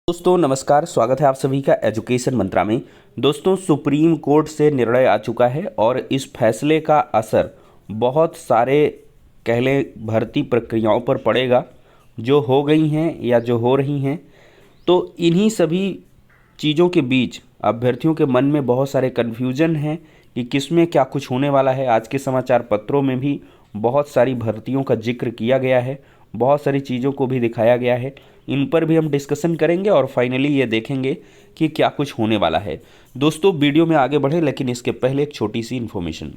दोस्तों नमस्कार, स्वागत है आप सभी का एजुकेशन मंत्रा में। दोस्तों सुप्रीम कोर्ट से निर्णय आ चुका है और इस फैसले का असर बहुत सारे कह लें भर्ती प्रक्रियाओं पर पड़ेगा, जो हो गई हैं या जो हो रही हैं। तो इन्हीं सभी चीज़ों के बीच अभ्यर्थियों के मन में बहुत सारे कन्फ्यूजन हैं कि किसमें क्या कुछ होने वाला है। आज के समाचार पत्रों में भी बहुत सारी भर्तियों का जिक्र किया गया है, बहुत सारी चीज़ों को भी दिखाया गया है। इन पर भी हम डिस्कशन करेंगे और फाइनली ये देखेंगे कि क्या कुछ होने वाला है। दोस्तों वीडियो में आगे बढ़े, लेकिन इसके पहले एक छोटी सी इन्फॉर्मेशन।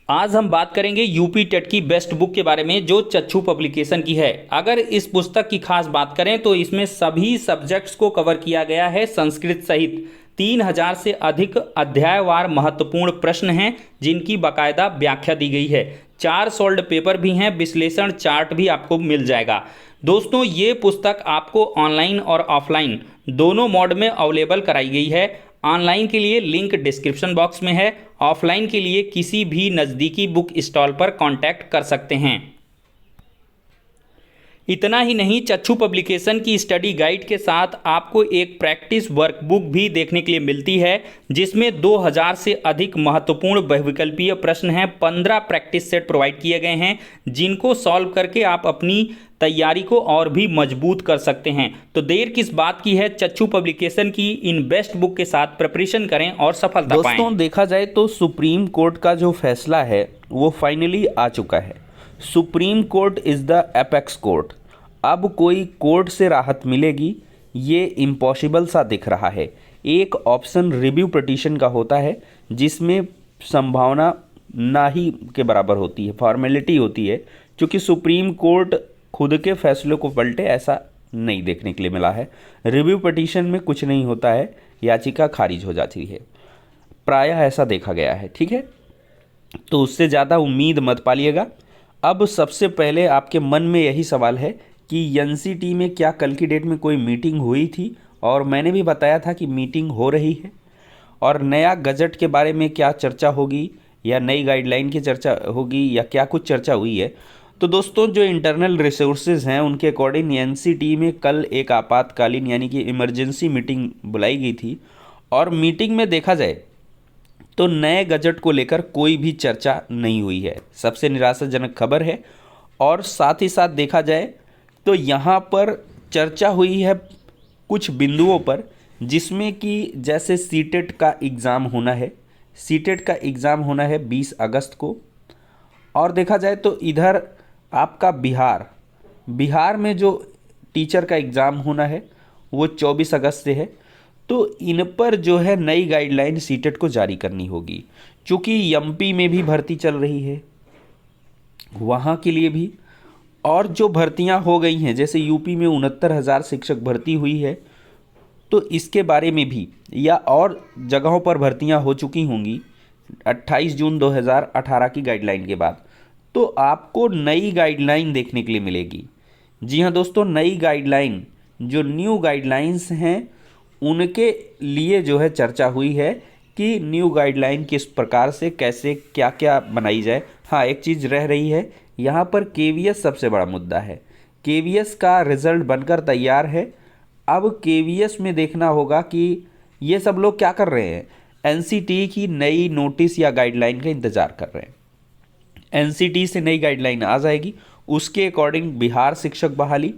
आज हम बात करेंगे यूपी टेट की बेस्ट बुक के बारे में, जो चच्चू पब्लिकेशन की है। अगर इस पुस्तक की खास बात करें तो इसमें सभी सब्जेक्ट्स को कवर किया गया है, संस्कृत सहित 3000 से अधिक अध्यायवार महत्वपूर्ण प्रश्न हैं जिनकी बाकायदा व्याख्या दी गई है। 4 सोल्ड पेपर भी हैं, विश्लेषण चार्ट भी आपको मिल जाएगा। दोस्तों ये पुस्तक आपको ऑनलाइन और ऑफलाइन दोनों मोड में अवेलेबल कराई गई है। ऑनलाइन के लिए लिंक डिस्क्रिप्शन बॉक्स में है, ऑफलाइन के लिए किसी भी नज़दीकी बुक स्टॉल पर कांटेक्ट कर सकते हैं। इतना ही नहीं, चच्चू पब्लिकेशन की स्टडी गाइड के साथ आपको एक प्रैक्टिस वर्कबुक भी देखने के लिए मिलती है, जिसमें 2000 से अधिक महत्वपूर्ण बहुविकल्पीय प्रश्न हैं। 15 प्रैक्टिस सेट प्रोवाइड किए गए हैं जिनको सॉल्व करके आप अपनी तैयारी को और भी मजबूत कर सकते हैं। तो देर किस बात की है, चच्चू पब्लिकेशन की इन बेस्ट बुक के साथ प्रिपरेशन करें और सफलता पाएं। दोस्तों देखा जाए तो सुप्रीम कोर्ट का जो फैसला है वो फाइनली आ चुका है। Supreme court is the apex court. अब कोई कोर्ट से राहत मिलेगी ये इम्पॉसिबल सा दिख रहा है। एक ऑप्शन रिव्यू पिटीशन का होता है जिसमें संभावना ना ही के बराबर होती है, फॉर्मेलिटी होती है। क्योंकि सुप्रीम कोर्ट खुद के फैसले को पलटे ऐसा नहीं देखने के लिए मिला है। रिव्यू पिटीशन में कुछ नहीं होता है, याचिका खारिज हो जाती है, प्रायः ऐसा देखा गया है। ठीक है, तो उससे ज़्यादा उम्मीद मत पालिएगा। अब सबसे पहले आपके मन में यही सवाल है कि एनसीटी में क्या कल की डेट में कोई मीटिंग हुई थी, और मैंने भी बताया था कि मीटिंग हो रही है, और नया गजट के बारे में क्या चर्चा होगी या नई गाइडलाइन की चर्चा होगी या क्या कुछ चर्चा हुई है। तो दोस्तों जो इंटरनल रिसोर्सेज हैं उनके अकॉर्डिंग एनसीटी में कल एक आपातकालीन यानी कि इमरजेंसी मीटिंग बुलाई गई थी, और मीटिंग में देखा जाए तो नए गजट को लेकर कोई भी चर्चा नहीं हुई है। सबसे निराशाजनक खबर है। और साथ ही साथ देखा जाए तो यहाँ पर चर्चा हुई है कुछ बिंदुओं पर, जिसमें कि जैसे सीटेट का एग्ज़ाम होना है। सीटेट का एग्ज़ाम होना है 20 अगस्त को। और देखा जाए तो इधर आपका बिहार में जो टीचर का एग्ज़ाम होना है वो 24 अगस्त से है। तो इन पर जो है नई गाइडलाइन सीटेट को जारी करनी होगी। चूँकि एमपी में भी भर्ती चल रही है, वहाँ के लिए भी, और जो भर्तियां हो गई हैं जैसे यूपी में 69,000 शिक्षक भर्ती हुई है, तो इसके बारे में भी, या और जगहों पर भर्तियां हो चुकी होंगी 28 जून 2018 की गाइडलाइन के बाद। तो आपको नई गाइडलाइन देखने के लिए मिलेगी। जी हाँ दोस्तों, नई गाइडलाइन, जो न्यू गाइडलाइंस हैं उनके लिए जो है चर्चा हुई है कि न्यू गाइडलाइन किस प्रकार से कैसे क्या क्या बनाई जाए। हाँ, एक चीज़ रह रही है यहाँ पर, केवीएस सबसे बड़ा मुद्दा है। केवीएस का रिज़ल्ट बनकर तैयार है। अब केवीएस में देखना होगा कि ये सब लोग क्या कर रहे हैं, एनसीटी की नई नोटिस या गाइडलाइन का इंतज़ार कर रहे हैं। एनसीटी से नई गाइडलाइन आ जाएगी, उसके अकॉर्डिंग बिहार शिक्षक बहाली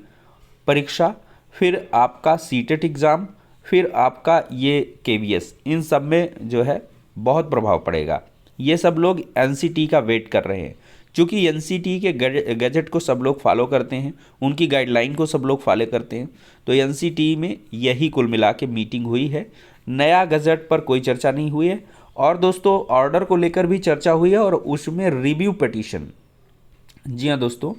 परीक्षा, फिर आपका सीटेट एग्ज़ाम, फिर आपका ये केवीएस, इन सब में जो है बहुत प्रभाव पड़ेगा। ये सब लोग एनसीटी का वेट कर रहे हैं। चूँकि एनसीटी के गजट को सब लोग फॉलो करते हैं, उनकी गाइडलाइन को सब लोग फॉलो करते हैं। तो एनसीटी में यही कुल मिला के मीटिंग हुई है। नया गजट पर कोई चर्चा नहीं हुई है। और दोस्तों ऑर्डर को लेकर भी चर्चा हुई है, और उसमें रिव्यू पिटीशन, जी हाँ दोस्तों,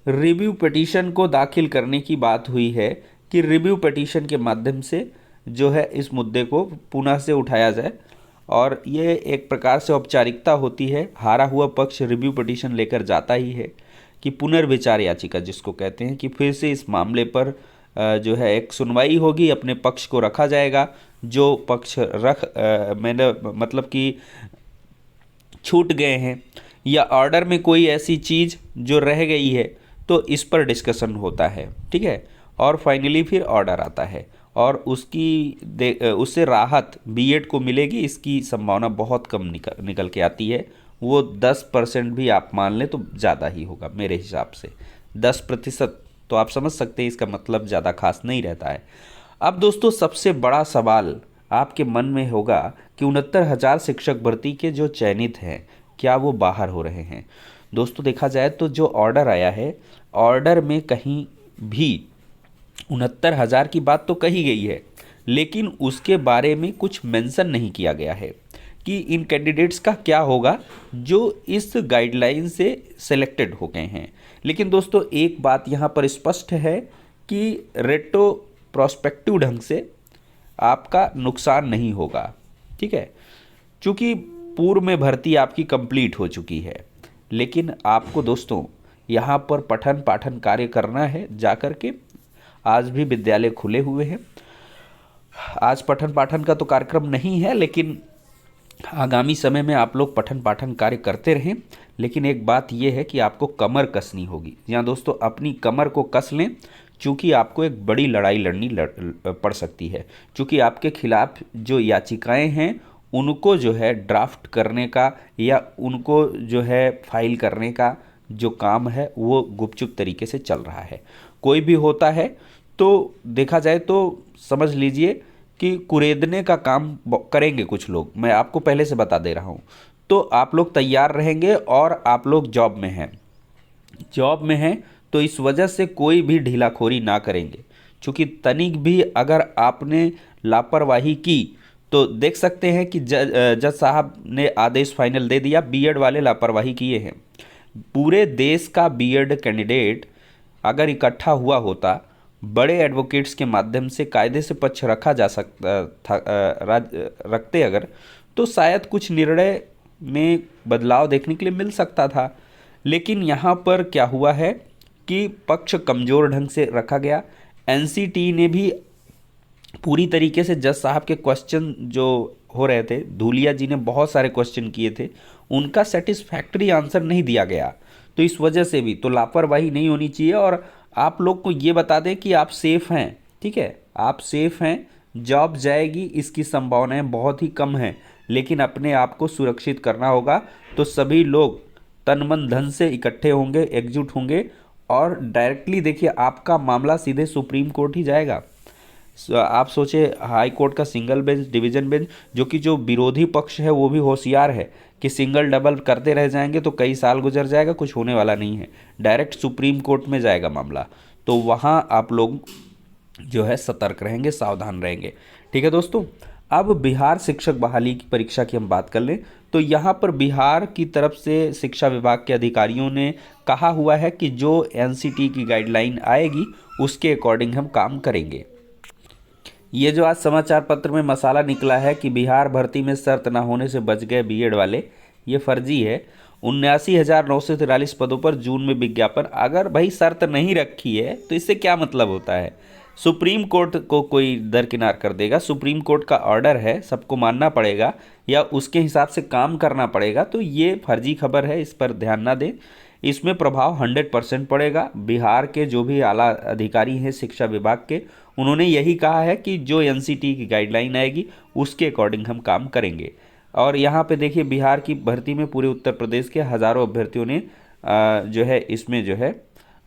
रिव्यू पिटीशन को दाखिल करने की बात हुई है कि रिव्यू पिटीशन के माध्यम से जो है इस मुद्दे को पुनः से उठाया जाए। और ये एक प्रकार से औपचारिकता होती है, हारा हुआ पक्ष रिव्यू पिटीशन लेकर जाता ही है कि पुनर्विचार याचिका जिसको कहते हैं, कि फिर से इस मामले पर जो है एक सुनवाई होगी, अपने पक्ष को रखा जाएगा। जो पक्ष मैंने मतलब कि छूट गए हैं या ऑर्डर में कोई ऐसी चीज़ जो रह गई है, तो इस पर डिस्कशन होता है। ठीक है, और फाइनली फिर ऑर्डर आता है और उससे राहत बीएड को मिलेगी, इसकी संभावना बहुत कम निकल के आती है। वो 10% भी आप मान लें तो ज़्यादा ही होगा मेरे हिसाब से। 10% तो आप समझ सकते हैं, इसका मतलब ज़्यादा खास नहीं रहता है। अब दोस्तों सबसे बड़ा सवाल आपके मन में होगा कि 69,000 शिक्षक भर्ती के जो चयनित हैं क्या वो बाहर हो रहे हैं। दोस्तों देखा जाए तो जो ऑर्डर आया है, ऑर्डर में कहीं भी 69,000 की बात तो कही गई है, लेकिन उसके बारे में कुछ मेंशन नहीं किया गया है कि इन कैंडिडेट्स का क्या होगा जो इस गाइडलाइन से सिलेक्टेड हो गए हैं। लेकिन दोस्तों एक बात यहाँ पर स्पष्ट है कि रेट्रो प्रोस्पेक्टिव ढंग से आपका नुकसान नहीं होगा, ठीक है, क्योंकि पूर्व में भर्ती आपकी कंप्लीट हो चुकी है। लेकिन आपको दोस्तों यहाँ पर पठन पाठन कार्य करना है जाकर के। आज भी विद्यालय खुले हुए हैं। आज पठन पाठन का तो कार्यक्रम नहीं है, लेकिन आगामी समय में आप लोग पठन पाठन कार्य करते रहें। लेकिन एक बात यह है कि आपको कमर कसनी होगी। यहाँ दोस्तों अपनी कमर को कस लें, चूँकि आपको एक बड़ी लड़ाई लड़नी पड़ सकती है। चूँकि आपके खिलाफ जो याचिकाएं हैं उनको जो है ड्राफ्ट करने का या उनको जो है फाइल करने का जो काम है वो गुपचुप तरीके से चल रहा है। कोई भी होता है तो देखा जाए तो समझ लीजिए कि कुरेदने का काम करेंगे कुछ लोग, मैं आपको पहले से बता दे रहा हूँ। तो आप लोग तैयार रहेंगे और आप लोग जॉब में हैं तो इस वजह से कोई भी ढीलाखोरी ना करेंगे। क्योंकि तनिक भी अगर आपने लापरवाही की तो देख सकते हैं कि जज साहब ने आदेश फाइनल दे दिया, बीएड वाले लापरवाही किए हैं। पूरे देश का बीएड कैंडिडेट अगर इकट्ठा हुआ होता, बड़े एडवोकेट्स के माध्यम से कायदे से पक्ष रखा जा सकता था, रखते अगर, तो शायद कुछ निर्णय में बदलाव देखने के लिए मिल सकता था। लेकिन यहाँ पर क्या हुआ है कि पक्ष कमज़ोर ढंग से रखा गया। एनसीटी ने भी पूरी तरीके से जज साहब के क्वेश्चन जो हो रहे थे, धूलिया जी ने बहुत सारे क्वेश्चन किए थे, उनका सेटिस्फैक्ट्री आंसर नहीं दिया गया। तो इस वजह से भी तो लापरवाही नहीं होनी चाहिए। और आप लोग को ये बता दें कि आप सेफ हैं, ठीक है, आप सेफ हैं, जॉब जाएगी इसकी संभावनाएं बहुत ही कम हैं। लेकिन अपने आप को सुरक्षित करना होगा। तो सभी लोग तन मन धन से इकट्ठे होंगे, एकजुट होंगे और डायरेक्टली देखिए आपका मामला सीधे सुप्रीम कोर्ट ही जाएगा। आप सोचे हाई कोर्ट का सिंगल बेंच, डिवीज़न बेंच, जो कि जो विरोधी पक्ष है वो भी होशियार है कि सिंगल डबल करते रह जाएंगे तो कई साल गुजर जाएगा, कुछ होने वाला नहीं है। डायरेक्ट सुप्रीम कोर्ट में जाएगा मामला। तो वहाँ आप लोग जो है सतर्क रहेंगे, सावधान रहेंगे, ठीक है दोस्तों। अब बिहार शिक्षक बहाली की परीक्षा की हम बात कर लें तो यहाँ पर बिहार की तरफ से शिक्षा विभाग के अधिकारियों ने कहा हुआ है कि जो एनसीटी की गाइडलाइन आएगी उसके अकॉर्डिंग हम काम करेंगे। ये जो आज समाचार पत्र में मसाला निकला है कि बिहार भर्ती में शर्त ना होने से बच गए बीएड वाले, ये फर्जी है। 79,943 पदों पर जून में विज्ञापन। अगर भाई शर्त नहीं रखी है तो इससे क्या मतलब होता है? सुप्रीम कोर्ट को कोई दरकिनार कर देगा? सुप्रीम कोर्ट का ऑर्डर है, सबको मानना पड़ेगा या उसके हिसाब से काम करना पड़ेगा। तो ये फर्जी खबर है, इस पर ध्यान ना दें। इसमें प्रभाव 100% पड़ेगा। बिहार के जो भी आला अधिकारी हैं शिक्षा विभाग के, उन्होंने यही कहा है कि जो एनसीटी की गाइडलाइन आएगी उसके अकॉर्डिंग हम काम करेंगे। और यहाँ पे देखिए बिहार की भर्ती में पूरे उत्तर प्रदेश के हज़ारों अभ्यर्थियों ने जो है इसमें जो है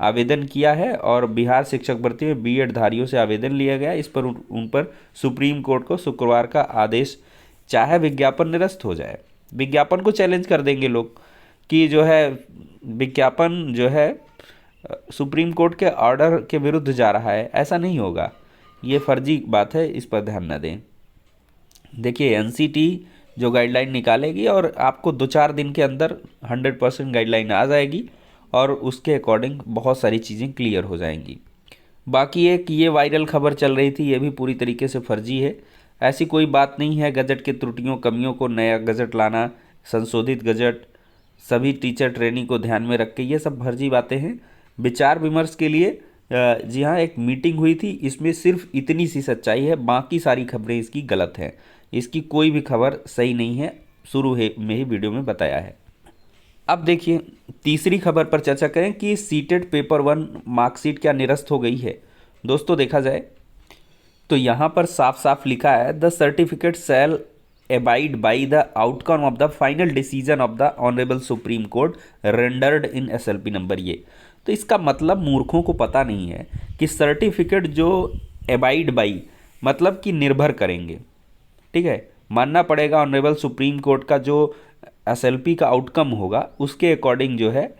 आवेदन किया है और बिहार शिक्षक भर्ती में बीएड धारियों से आवेदन लिया गया। इस पर उन पर सुप्रीम कोर्ट को शुक्रवार का आदेश, चाहे विज्ञापन निरस्त हो जाए। विज्ञापन को चैलेंज कर देंगे लोग कि जो है विज्ञापन जो है सुप्रीम कोर्ट के ऑर्डर के विरुद्ध जा रहा है। ऐसा नहीं होगा, ये फर्जी बात है, इस पर ध्यान न दें। देखिए एनसीटी जो गाइडलाइन निकालेगी और आपको 2-4 दिन के अंदर 100% गाइडलाइन आ जाएगी और उसके अकॉर्डिंग बहुत सारी चीज़ें क्लियर हो जाएंगी। बाकी एक ये वायरल खबर चल रही थी, ये भी पूरी तरीके से फर्जी है। ऐसी कोई बात नहीं है। गजट के त्रुटियों कमियों को नया गजट लाना, संशोधित गजट, सभी टीचर ट्रेनिंग को ध्यान में रख के, ये सब फर्जी बातें हैं। विचार विमर्श के लिए जी हाँ एक मीटिंग हुई थी, इसमें सिर्फ इतनी सी सच्चाई है, बाकी सारी खबरें इसकी गलत हैं। इसकी कोई भी खबर सही नहीं है, शुरू में ही वीडियो में बताया है। अब देखिए तीसरी खबर पर चर्चा करें कि सीटेट पेपर 1 मार्कशीट क्या निरस्त हो गई है। दोस्तों देखा जाए तो यहाँ पर साफ साफ लिखा है the certificate shall abide by the outcome of the final decision of the honourable supreme court rendered in SLP number ये। तो इसका मतलब मूर्खों को पता नहीं है कि सर्टिफिकेट जो अबाइड बाई मतलब कि निर्भर करेंगे, ठीक है, मानना पड़ेगा ऑनरेबल सुप्रीम कोर्ट का जो एसएलपी का आउटकम होगा उसके अकॉर्डिंग जो है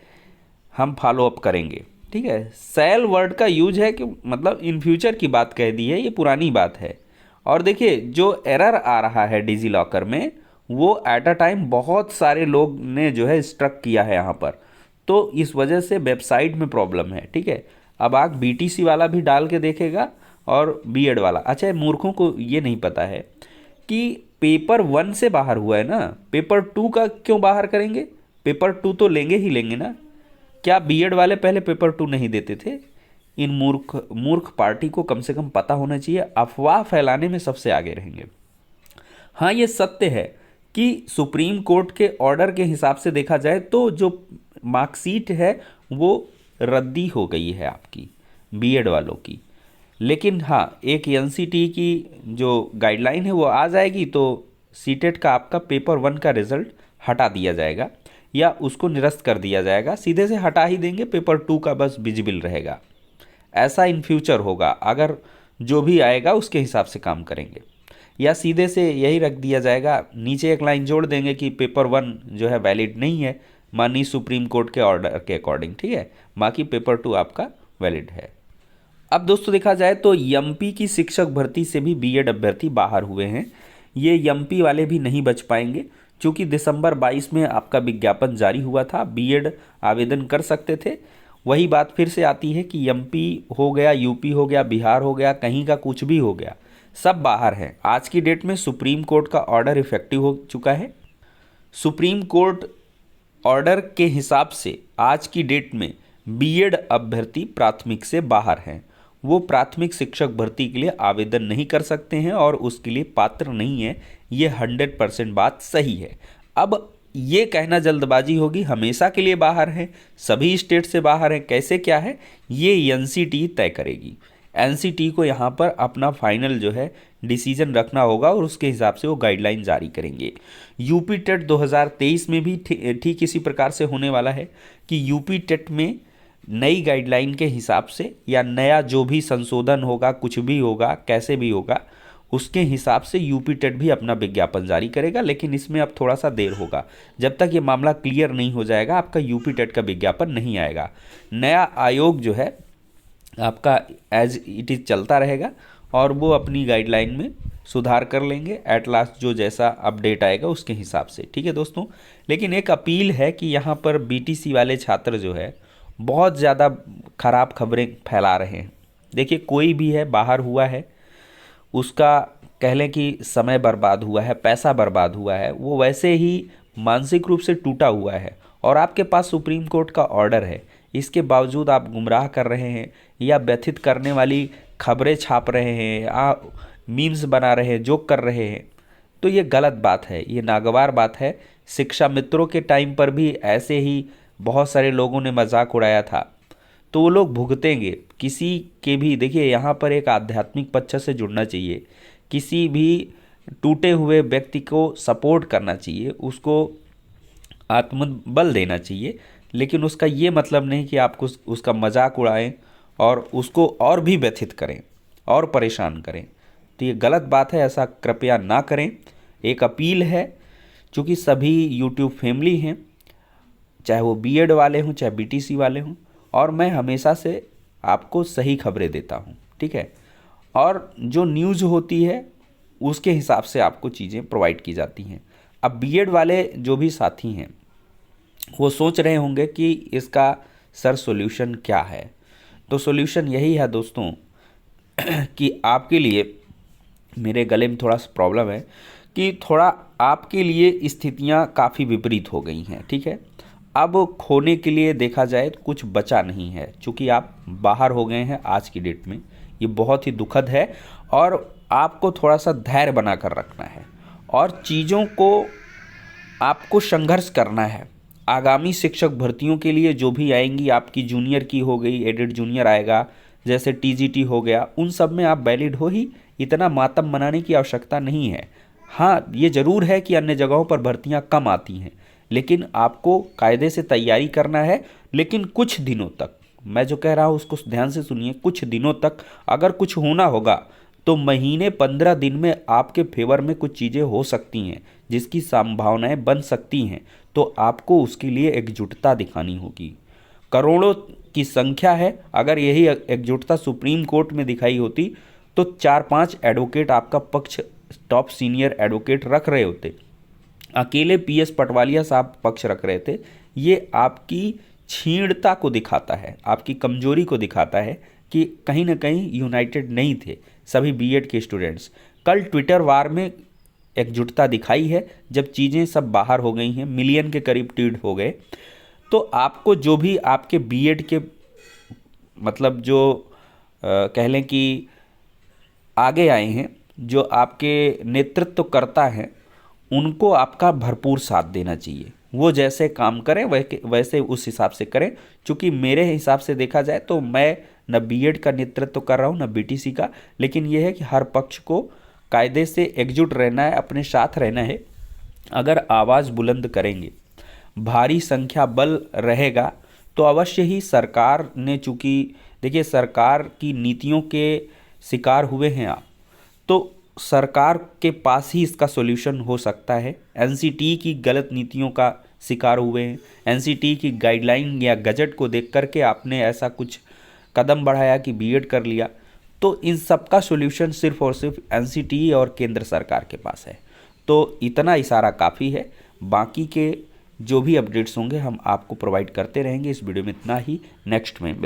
हम फॉलो अप करेंगे, ठीक है। सेल वर्ड का यूज है कि मतलब इन फ्यूचर की बात कह दी है, ये पुरानी बात है। और देखिए जो एरर आ रहा है डिजी लॉकर में वो एट अ टाइम बहुत सारे लोग ने जो है स्ट्रक किया है यहाँ पर, तो इस वजह से वेबसाइट में प्रॉब्लम है, ठीक है। अब आप बीटीसी वाला भी डाल के देखेगा और बीएड वाला। अच्छा, मूर्खों को ये नहीं पता है कि पेपर 1 से बाहर हुआ है ना, पेपर 2 का क्यों बाहर करेंगे? पेपर 2 तो लेंगे ही लेंगे ना। क्या बीएड वाले पहले पेपर 2 नहीं देते थे? इन मूर्ख पार्टी को कम से कम पता होना चाहिए, अफवाह फैलाने में सबसे आगे रहेंगे। हाँ, ये सत्य है कि सुप्रीम कोर्ट के ऑर्डर के हिसाब से देखा जाए तो जो मार्कशीट है वो रद्दी हो गई है आपकी बीएड वालों की। लेकिन हाँ, एक एनसीटी की जो गाइडलाइन है वो आ जाएगी तो सीटेट का आपका पेपर 1 का रिजल्ट हटा दिया जाएगा या उसको निरस्त कर दिया जाएगा, सीधे से हटा ही देंगे, पेपर 2 का बस विजिबल रहेगा। ऐसा इन फ्यूचर होगा, अगर जो भी आएगा उसके हिसाब से काम करेंगे, या सीधे से यही रख दिया जाएगा, नीचे एक लाइन जोड़ देंगे कि पेपर 1 जो है वैलिड नहीं है माननीय सुप्रीम कोर्ट के ऑर्डर के अकॉर्डिंग, ठीक है, बाकी पेपर 2 आपका वैलिड है। अब दोस्तों देखा जाए तो एमपी की शिक्षक भर्ती से भी बीएड अभ्यर्थी बाहर हुए हैं। ये एमपी वाले भी नहीं बच पाएंगे क्योंकि दिसंबर 22 में आपका विज्ञापन जारी हुआ था, बीएड आवेदन कर सकते थे। वही बात फिर से आती है कि एमपी हो गया, यूपी हो गया, बिहार हो गया, कहीं का कुछ भी हो गया, सब बाहर हैं। आज की डेट में सुप्रीम कोर्ट का ऑर्डर इफेक्टिव हो चुका है। सुप्रीम कोर्ट ऑर्डर के हिसाब से आज की डेट में बीएड अभ्यर्थी प्राथमिक से बाहर हैं, वो प्राथमिक शिक्षक भर्ती के लिए आवेदन नहीं कर सकते हैं और उसके लिए पात्र नहीं है। ये 100% बात सही है। अब ये कहना जल्दबाजी होगी, हमेशा के लिए बाहर है, सभी स्टेट से बाहर है, कैसे क्या है ये एनसीटी तय करेगी। एनसीटी को यहाँ पर अपना फाइनल जो है डिसीजन रखना होगा और उसके हिसाब से वो गाइडलाइन जारी करेंगे। यूपी टेट 2023 में भी ठीक इसी प्रकार से होने वाला है कि यूपी टेट में नई गाइडलाइन के हिसाब से या नया जो भी संशोधन होगा, कुछ भी होगा, कैसे भी होगा, उसके हिसाब से यूपी टेट भी अपना विज्ञापन जारी करेगा। लेकिन इसमें अब थोड़ा सा देर होगा, जब तक ये मामला क्लियर नहीं हो जाएगा आपका यूपी टेट का विज्ञापन नहीं आएगा। नया आयोग जो है आपका एज इट इज़ चलता रहेगा और वो अपनी गाइडलाइन में सुधार कर लेंगे एट लास्ट, जो जैसा अपडेट आएगा उसके हिसाब से, ठीक है दोस्तों। लेकिन एक अपील है कि यहाँ पर बीटीसी वाले छात्र जो है बहुत ज़्यादा ख़राब खबरें फैला रहे हैं। देखिए, कोई भी है बाहर हुआ है, उसका कह लें कि समय बर्बाद हुआ है, पैसा बर्बाद हुआ है, वो वैसे ही मानसिक रूप से टूटा हुआ है और आपके पास सुप्रीम कोर्ट का ऑर्डर है, इसके बावजूद आप गुमराह कर रहे हैं या व्यथित करने वाली खबरें छाप रहे हैं, आप मीम्स बना रहे हैं, जोक कर रहे हैं, तो ये गलत बात है, ये नागवार बात है। शिक्षा मित्रों के टाइम पर भी ऐसे ही बहुत सारे लोगों ने मजाक उड़ाया था, तो वो लोग भुगतेंगे। किसी के भी देखिए यहाँ पर एक आध्यात्मिक पक्ष से जुड़ना चाहिए, किसी भी टूटे हुए व्यक्ति को सपोर्ट करना चाहिए, उसको आत्मबल देना चाहिए, लेकिन उसका ये मतलब नहीं कि आपको उसका मजाक उड़ाएं और उसको और भी व्यथित करें और परेशान करें। तो ये गलत बात है, ऐसा कृपया ना करें। एक अपील है, चूँकि सभी यूट्यूब फैमिली हैं, चाहे वो बीएड वाले हों चाहे बीटीसी वाले हों, और मैं हमेशा से आपको सही खबरें देता हूं, ठीक है, और जो न्यूज़ होती है उसके हिसाब से आपको चीज़ें प्रोवाइड की जाती हैं। अब बीएड वाले जो भी साथी हैं वो सोच रहे होंगे कि इसका सर सॉल्यूशन क्या है, तो सॉल्यूशन यही है दोस्तों कि आपके लिए, मेरे गले में थोड़ा सा प्रॉब्लम है कि थोड़ा आपके लिए स्थितियां काफ़ी विपरीत हो गई हैं, ठीक है। अब खोने के लिए देखा जाए तो कुछ बचा नहीं है, चूँकि आप बाहर हो गए हैं आज की डेट में, ये बहुत ही दुखद है और आपको थोड़ा सा धैर्य बना कर रखना है और चीज़ों को आपको संघर्ष करना है। आगामी शिक्षक भर्तियों के लिए जो भी आएंगी, आपकी जूनियर की हो गई, एडेड जूनियर आएगा, जैसे टीजीटी हो गया, उन सब में आप वैलिड हो ही, इतना मातम मनाने की आवश्यकता नहीं है। हाँ, ये ज़रूर है कि अन्य जगहों पर भर्तियां कम आती हैं, लेकिन आपको कायदे से तैयारी करना है। लेकिन कुछ दिनों तक, मैं जो कह रहा हूँ उसको ध्यान से सुनिए, कुछ दिनों तक अगर कुछ होना होगा तो महीने 15 दिन में आपके फेवर में कुछ चीज़ें हो सकती हैं, जिसकी संभावनाएं बन सकती हैं। तो आपको उसके लिए एकजुटता दिखानी होगी। करोड़ों की संख्या है, अगर यही एकजुटता सुप्रीम कोर्ट में दिखाई होती तो 4-5 एडवोकेट आपका पक्ष, टॉप सीनियर एडवोकेट रख रहे होते। अकेले पीएस पटवालिया साहब पक्ष रख रहे थे। ये आपकी क्षीणता को दिखाता है, आपकी कमजोरी को दिखाता है कि कहीं ना कहीं यूनाइटेड नहीं थे सभी बीएड के स्टूडेंट्स। कल ट्विटर वार में एकजुटता दिखाई है, जब चीज़ें सब बाहर हो गई हैं, मिलियन के करीब ट्वीट हो गए। तो आपको जो भी आपके बीएड के मतलब जो कह लें कि आगे आए हैं, जो आपके नेतृत्व करता है, उनको आपका भरपूर साथ देना चाहिए। वो जैसे काम करें वैसे उस हिसाब से करें। चूँकि मेरे हिसाब से देखा जाए तो मैं न बीएड का नेतृत्व कर रहा हूँ न बीटीसी का, लेकिन यह है कि हर पक्ष को कायदे से एकजुट रहना है, अपने साथ रहना है। अगर आवाज़ बुलंद करेंगे, भारी संख्या बल रहेगा, तो अवश्य ही सरकार ने, चूँकि देखिए सरकार की नीतियों के शिकार हुए हैं आप, तो सरकार के पास ही इसका सॉल्यूशन हो सकता है। एनसीटी की गलत नीतियों का शिकार हुए हैं, एनसीटी की गाइडलाइन या गजट को देख करके आपने ऐसा कुछ कदम बढ़ाया कि बीएड कर लिया। तो इन सब का सॉल्यूशन सिर्फ और सिर्फ एनसीटी और केंद्र सरकार के पास है। तो इतना इशारा काफ़ी है। बाकी के जो भी अपडेट्स होंगे हम आपको प्रोवाइड करते रहेंगे। इस वीडियो में इतना ही, नेक्स्ट में मिलते हैं।